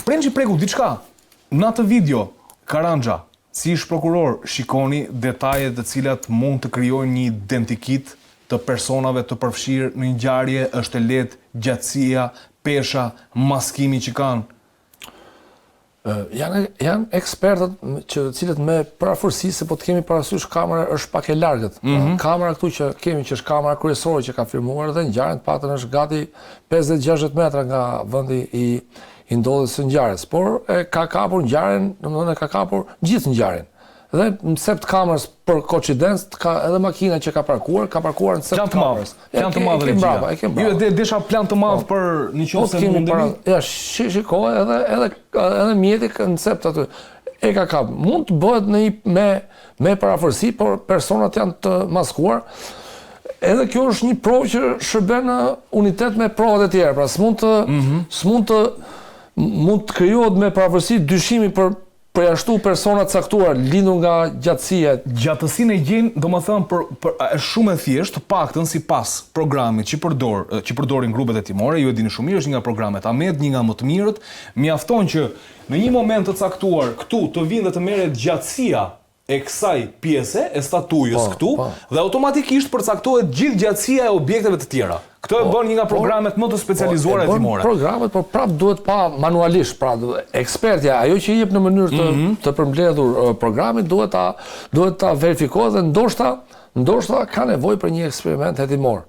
Shprehni preku diçka. Në atë video, Karanja, si ish prokuror, shikoni detajet të cilat mund të krijojnë një identikit të personave të përfshirë në ngjarje, është e lehtë, gjatësia, pesha, maskimi që kanë. Janë ekspertët që cilët me parafursi se po të kemi parasysh kamera është pak e largët. Kamera këtu që kemi që është kamera kryesore që ka filmuar dhe ngjarjen patën është gati 50-60 metra nga vendi i ndodhjes së ngjarjes, por ka kapur ngjarjen, domethënë ka kapur gjithë ngjarjen. Dhe në sept kamerës për koincidencë ka edhe makina që ka parkuar në sept kamerës. Plan të madh regjia. Ju desha plan të madh për një qoftë se mundemi. Ja, shikoj edhe mjeti në sept aty. E ka kap. Mund të bëhet me parafërsi, por personat janë të maskuar. Edhe kjo është një provë që shërben në unitet me provat e tjera. Pra mund të krijohet me parafërsi dyshimi për përjashtu persona caktuar lindur nga gjatësia. Gjatësinë e gjen, domethënë është shumë e thjeshtë, paktën sipas programit që përdorin grupet hetimore, ju e dini shumë mirë, është një nga programet Ahmed, një nga më të mirët, mjafton që në një moment të caktuar këtu të vinë dhe të merret gjatësia e kësaj pjese e statujës këtu dhe automatikisht përcaktohet gjithë gjatësia e objekteve të tjera. Këto e bën një nga programet më të specializuara hetimore. Programet, por prap duhet pa manualisht, pra ekspertja, ajo që jep në mënyrë të përmbledhur programit duhet ta verifikohet dhe ndoshta ka nevojë për një eksperiment hetimor.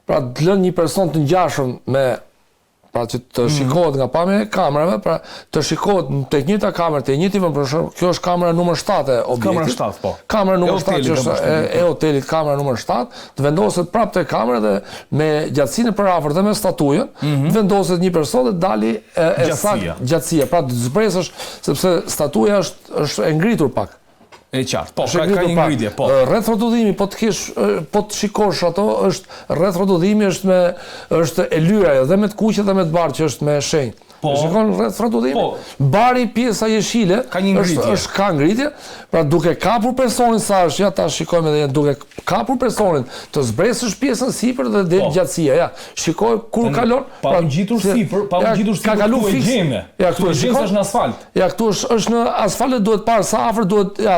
Pra të lënë një person të ngjashëm pra që të shikohet nga pamja e kamerave, pra të shikohet tek njëjta kamerë të njëjtit vend, për shembull, kjo është kamera numër 7 e objektit. Kamera 7, po. Kamera numër 7 që është e hotelit, kamera numër 7, të vendoset prapë te kamera dhe me gjatësinë e përafërt dhe me statujën, vendoset një person dhe dali e saktë gjatësia. Pra të zbresësh sepse statuja është e ngritur pak. E qartë, po, ka një ngritje, po. Rreth rrotullimit, po të shikosh ato, rreth rrotullimit është e lyra dhe me të kuqe dhe me të bardhë që është me shenjë. Shikon rreth rrotullimit, bari pjesa jeshile ka ngritje, pra duke kapur personin sa është, ja ta shikojmë edhe duke kapur personin, të zbresësh pjesën sipër dhe del gjatësia, ja. Shikoj kur kalon, pa u ngjitur sipër, këtu e gjeme. Ja, këtu është në asfalt. Ja, këtu është në asfalt, duhet parë sa afër duhet, ja,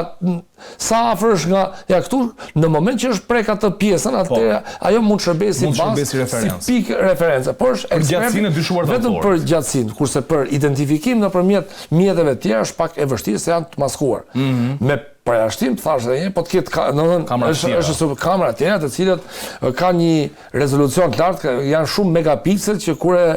sa afër është nga, ja, këtu në moment që është prek atë pjesën, atëherë ajo mund shërbesi bazë, si pikë referencë, por është ekspert vetëm për gjatësinë, kurse për identifikim nëpërmjet mjeteve të tjera është pak e vështirë se janë të maskuar. Me përjashtim, thash edhe një, po të ketë kamera tjera të cilat ka një rezolucion të lartë, janë shumë megapiksel që kur e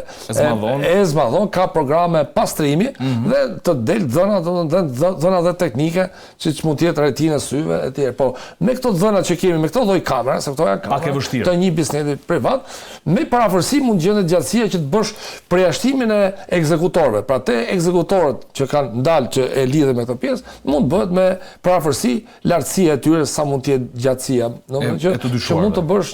zmadhon, ka programe pastrimi dhe të del dhëna dhe teknike që mund të jetë retinë syve e tjerë. Po me këto dhëna që kemi, me këto lloj kamera, se këto janë kamera të një biznesi privat, me parafërsi mund gjendet gjatësia që të bësh përjashtimin e ekzekutorëve. Pra te ekzekutorët që kanë ndalë që e lidhen me këtë pjesë, mund bëhet me parafërsi lartësia e tyre sa mund të jetë gjatësia. Që mund të bësh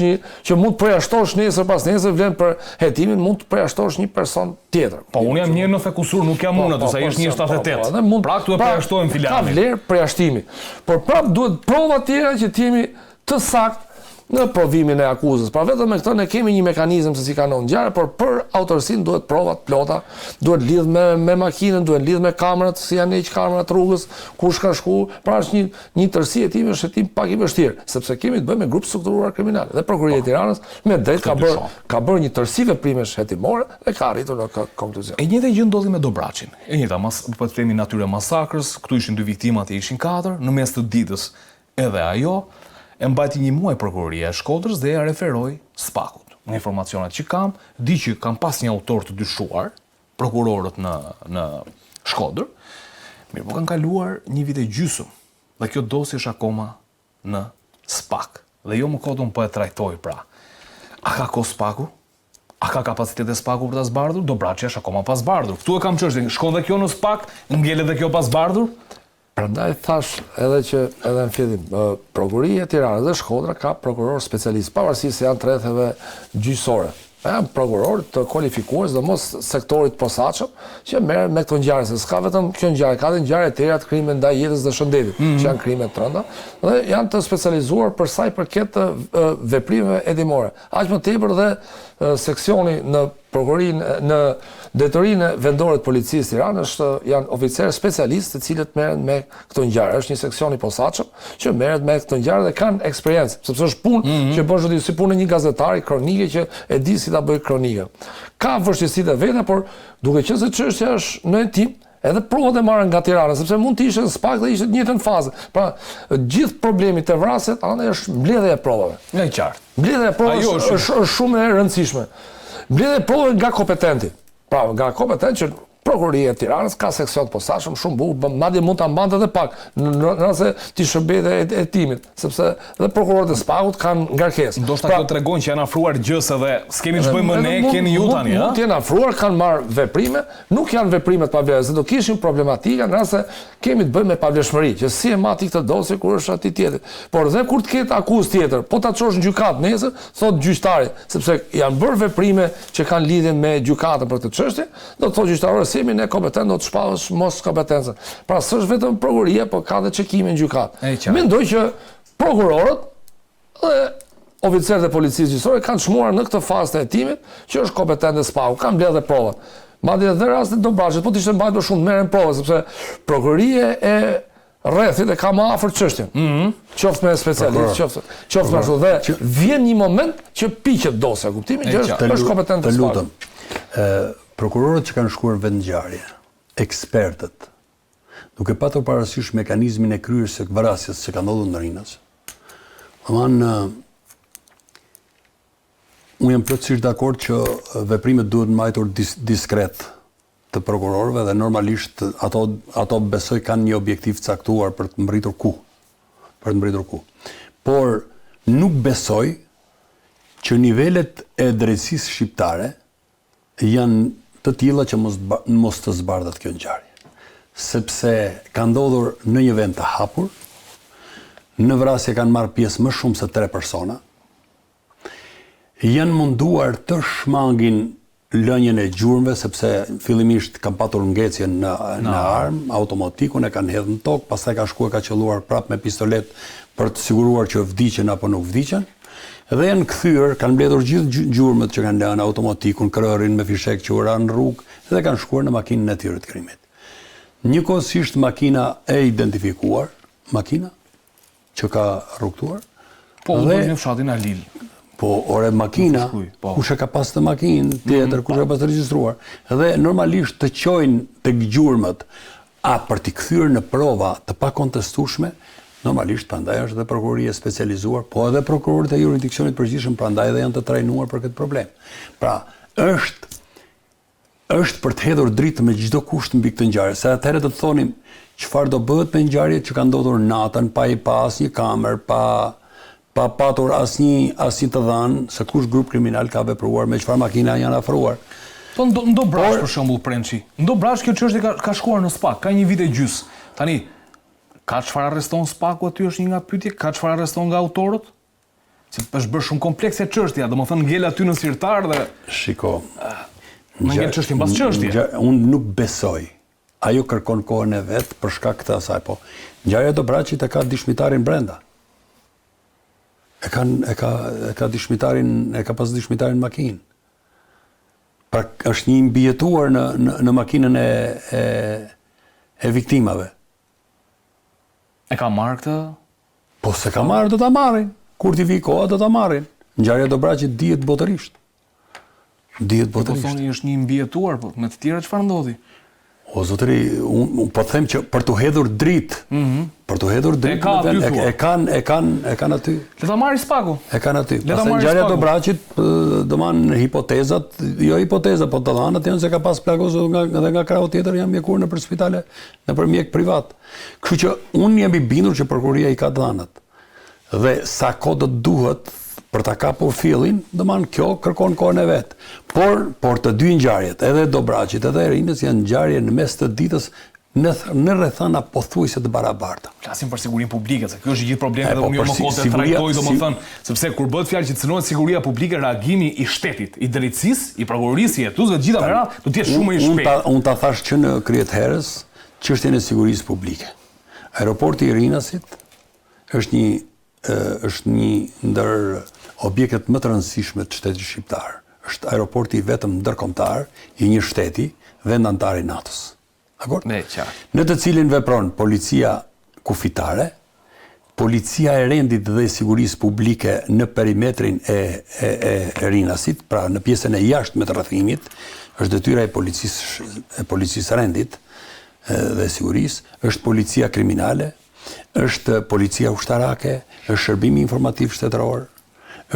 që mund të përjashtosh nesër pas nesër vlen për hetimin, mund të përjashtosh një person tjetër. Po unë jam një në Fekusur, nuk jam unë aty, sa është 1.78. Pra këtu e përjashtojmë filialin. Ka vlerë përjashtimi. Por prap duhet prova tjera që të jemi të saktë në provimin e akuzës. Pra vetëm me këtë ne kemi një mekanizëm se si kanon ngjarje, por për autorsinë duhet prova të plota, duhet lidh me makinën, duhet lidh me kamerat, si janë heq kamerat rrugës, kush ka shku. Pra është një tërësi e timi, është hetim pak i vështirë, sepse kemi të bëjmë me grup strukturuar kriminal. Dhe Prokuroria e Tiranës me drejt ka bërë një tërësi veprimesh hetimore dhe ka arritur në konkluzion. E njëjta gjë ndodhi me Dobraçin. E njëjta, po të themi natyra masakrës, këtu ishin 2 viktimat e ishin 4, në mes të ditës edhe ajo e mbajti një muaj prokuroria e Shkodrës dhe ja referoi Spakut. Në informacionet që kam, di që kam pas një autor të dyshuar, prokurorët në Shkodër, mirë po kanë kaluar 1 vit e gjysmë, dhe kjo dosje është akoma në Spak. Dhe jo më kodun po e trajtoj pra. A ka ko Spaku? A ka kapacitet e Spaku për ta zbardhur? Dobraçi është akoma pa zbardhur. Këtu e kam çështjen, shkon dhe kjo në Spak, ngjelet dhe kjo pa zbardhur? Prandaj thash edhe që edhe në fillim, Prokuroria e Tiranës dhe Shkodra ka prokuror specialist, pavarësisht se janë të rrethave gjyqësore. Janë prokuror të kualifikuar, sidomos sektorit posaçëm, që merren me këto ngjarje, se s'ka vetëm kjo ngjarje, ka edhe ngjarje të tjera të krimeve ndaj jetës dhe shëndetit, që janë krime të rënda, dhe janë të specializuar për sa i përket veprimeve hetimore. Aq më tepër dhe seksioni në prokurorinë në Drejtorinë vendore të policisë Tiranës janë oficerë specialistë të cilët merren me këto ngjarje. Është një seksion i posaçëm që merret me këto ngjarje dhe kanë eksperiencë, sepse është punë që bën si punë një gazetari kronike që e di si ta bëjë kronikën. Ka vështirësitë e veta, por duke qenë se çështja është në hetim, edhe provat e marrën nga Tirana, sepse mund të ishte në SPAK dhe ishte në njëjtën fazë. Pra, gjithë problemi të vrasjet është mbledhja e provave. Nga i qartë. Mbledhja e provave është shumë e rëndësishme. Mbledhja e provave nga kompetenti. Pra, nga kompetent që Prokuroria e Tiranës ka seksion të posaçëm shumë bukur, madje mund ta mbante edhe pak nëse ti shërbet e timit, sepse dhe prokurorët e SPAK-ut kanë ngarkesë. Ndoshta kjo tregon që janë afruar gjëse dhe s'kemi ç'bëjmë ne, keni ju tani, ha? Mund të jenë afruar, kanë marrë veprime, nuk janë veprime të pavlefshme, do kishin problematika nëse kemi të bëjmë me pavlefshmëri, që si e mati këtë dosje kur është aty tjetër. Por dhe kur të ketë akuzë tjetër, po ta çosh në gjykatë nesër, thot gjyqtari, sepse janë bërë veprime që kanë lidhje me gjykatën për këtë çështje, do të thotë gjyqtarë jemi ne kompetent, do të shpallësh mos kompetencën. Pra s'është vetëm prokuroria, po ka dhe çekime në gjykatë. Mendoj që prokurorët dhe oficerët e policisë gjyqësore kanë çmuar në këtë fazë të hetimit që është kompetent e SPAK-u, kanë mbledhur provat. Madje edhe rastet Dobraçit, po të ishte mbajtur shumë merren prova, sepse prokuroria e rrethit e ka më afër çështjen. Qoftë me specialist, qoftë me ashtu, dhe vjen një moment që piqet dosja, kuptimi që është kompetent e SPAK-u. Prokurorët që kanë shkuar në vendngjarje, ekspertët, duke patur parasysh mekanizmin e kryerjes së vrasjes që ka ndodhur në Rinës. Unë jam plotësisht dakord që veprimet duhet mbajtur diskret të prokurorëve dhe normalisht ato besoj kanë një objektiv caktuar për të mbërritur ku. Por nuk besoj që nivelet e drejtësisë shqiptare janë të tilla që mos të zbardhat kjo ngjarje. Sepse ka ndodhur në një vend të hapur, në vrasje kanë marrë pjesë më shumë se 3 persona, janë munduar të shmangin lënjen e gjurmëve, sepse fillimisht kanë patur ngecje në armë, automatikun e kanë hedhur në tokë, pastaj ka shkuar ka qelluar prapë me pistolet për të siguruar që vdiqen apo nuk vdiqen. Dhe janë kthyer, kanë mbledhur gjithë gjurmët që kanë lënë automatikun, krërin me fishek që ura në rrugë dhe kanë shkuar në makinën e tyre të krimit. Njëkohësisht makina e identifikuar, makina që ka rrugtuar. Po, dhe në fshatin Alil. Po, ore makina, kush e ka pas të makinë tjetër, kush e ka pas të regjistruar. Dhe normalisht të qojnë tek gjurmët, për t'i kthyer në prova të pakontestueshme. Normalisht, prandaj është dhe prokuroria specializuar, po edhe prokurorët e jurisdiksionit përgjithshëm, prandaj edhe janë të trajnuar për këtë problem. Pra, është për të hedhur dritë me çdo kusht mbi këtë ngjarje, se atëherë do të thonim çfarë do bëhet me ngjarjet që kanë ndodhur natën, pa i pa asnjë kamerë, pa patur asnjë të dhënë se kush grup kriminal ka vepruar, me çfarë makina janë afruar. Po në Dobraç për shembull Prençi. Në Dobraç kjo çështje ka shkuar në SPAK, ka një vit e gjys. Tani ka çfarë arreston SPAK-u aty është një nga pyetjet, ka çfarë arreston nga autorët? Se është bërë shumë komplekse çështja, domethënë ngel aty në sirtar dhe shiko. Në ngel çështje mbas çështje. Unë nuk besoj. Ajo kërkon kohën e vet për shkak të asaj, po. Ngjarja e Dobraçit e ka dëshmitarin brenda. E ka dëshmitarin, e ka pas dëshmitarin makinë. Pra është një mbijetuar në makinën e viktimave. E ka marrë këtë? Po se ka marrë, do ta marrin. Kur t'i vi koha, do ta marrin. Ngjarja e Dobraçit dihet botërisht. Po thoni është një mbijetuar, po me të tjera çfarë ndodhi? O zotëri, unë po them që për të hedhur dritë, e kanë aty. Le ta marrë SPAK-u. E kanë aty. Pastaj ngjarja e Dobraçit, domethënë hipotezat, jo hipoteza, po të dhënat janë se ka pas plagosur edhe nga krau tjetër janë mjekur nëpër spitale, nëpër mjek privat. Kështu që unë jam i bindur që prokuroria i ka dhënat. Dhe sa kohë do duhet për ta kapur fillin, domethënë kjo kërkon kohën e vet. Por të dy ngjarjet, edhe Dobraçit edhe Rinës janë ngjarje në mes të ditës në rrethana pothuajse të barabarta. Flasim për sigurinë publike, se ky është gjithë problemi dhe unë më kohë të trajtoj domethënë, sepse kur bëhet fjalë që cënohet siguria publike, reagimi i shtetit, i drejtësisë, i prokurorisë, i hetuesve, të gjitha merat, do të jetë shumë i shpejtë. Unë ta thash që në kryet herës çështjen e sigurisë publike. Aeroporti i Rinasit është një ndër objektet më të rëndësishme të shtetit shqiptar. është aeroporti vetëm ndërkombëtar i një shteti vendantar i NATO-s. Dakor? Në të cilin vepron policia kufitare, policia e rendit dhe sigurisë publike në perimetrin e Rinasit, pra në pjesën e jashtme të rrethimit, është detyra e policisë rendit dhe sigurisë, është policia kriminale, është policia ushtarake, është shërbimi informativ shtetëror,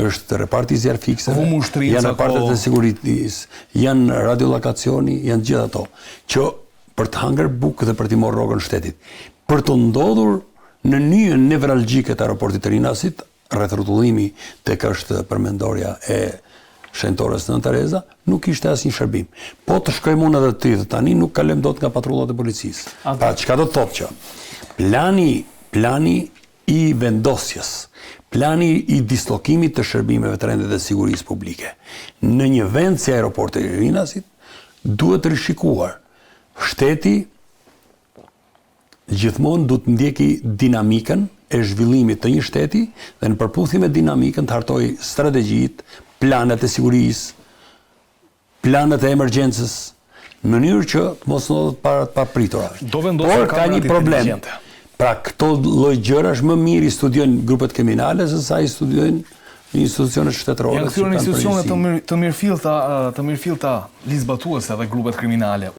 është reparti zjarr fikseve, janë repartet e sigurisë, janë radiolokacioni, janë gjithë ato, që për të hangër bukë dhe për t'i marrë rrogën shtetit. Për të ndodhur në nyjën nevralgjike të aeroportit të Rinasit, rreth rrotullimi tek është përmendorja e shenjtores Nën Tereza, nuk ishte asnjë shërbim. Po të shkojmë unë edhe ty, tani nuk kalojmë dot nga patrullat e policisë. Pra çka do të thotë që plani i vendosjes, plani i dislokimit të shërbimeve të rendit dhe sigurisë publike në një vend si aeroporti i Rinasit duhet rishikuar. Shteti gjithmonë du të ndjeki dinamikën e zhvillimit të një shteti dhe në përputhje me dinamikën të hartoj strategjitë, planet e sigurisë, planet e emergjencës, në mënyrë që mos ndodhet para të papritura. Por ka një problem. Pra këto lloj gjërash më mirë i studiojnë grupet kriminale se sa i studiojnë institucionet shtetërore. Janë kthyer në institucione të mirëfillta lisbatuese dhe grupet kriminale.